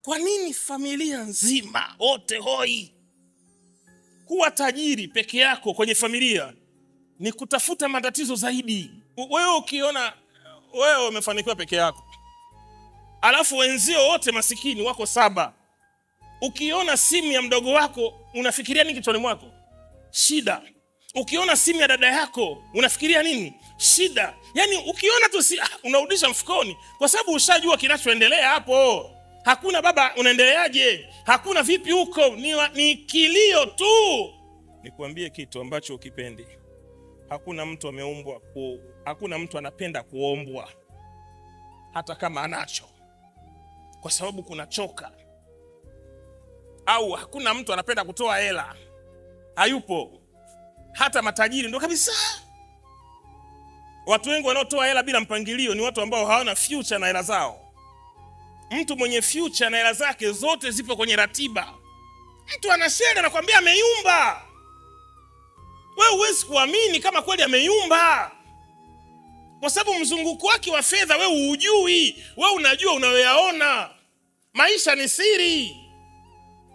Kwa nini familia nzima wote hoi? Kuwa tajiri peke yako kwenye familia ni kutafuta matatizo zaidi. Wewe ukiona wewe umefanikiwa peke yako, alafu wenzio wote masikini wako 7, ukiona simu ya mdogo wako unafikiria nini kichwani mwako? Shida. Ukiona simu ya dada yako unafikiria nini? Shida. Yani ukiona tu unarudisha mfukoni, kwa sababu ushajua kinachoendelea hapo. Hakuna baba unaendeleaje, hakuna vipi huko, ni kilio tu. Nikwambie kitu ambacho ukipendi. Hakuna mtu ameumbwa hakuna mtu anapenda kuombwa hata kama anacho, kwa sababu kuna choka. Au hakuna mtu anapenda kutoa hela, hayupo. Hata matajiri ndo kabisa. Watu wengi wanaotoa hela bila mpangilio ni watu ambao hawana future na hela zao. Mtu mwenye future na hela zake zote zipo kwenye ratiba. Mtu anashare anakuambia ameyumba. Wewe huwezi kuamini kama kweli ameyumba, kwa sababu mzunguko wake wa fedha wewe hujui. Wewe unajua unayoyaona. Maisha ni siri.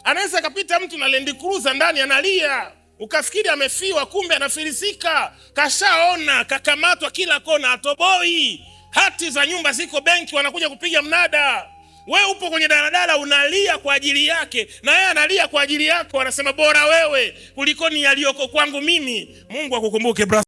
Anaweza kapita mtu na Land Cruiser ndani analia, ukafikiri amefiwa, kumbe anafilisika. Kashaona, kakamatwa kila kona, atoboi. Hati za nyumba ziko benki, wanakuja kupiga mnada. Wewe upo kwenye daladala unalia kwa ajili yake, na yeye analia kwa ajili yako. Anasema bora wewe kuliko ni yaliyoko kwangu mimi. Mungu akukumbuke brother.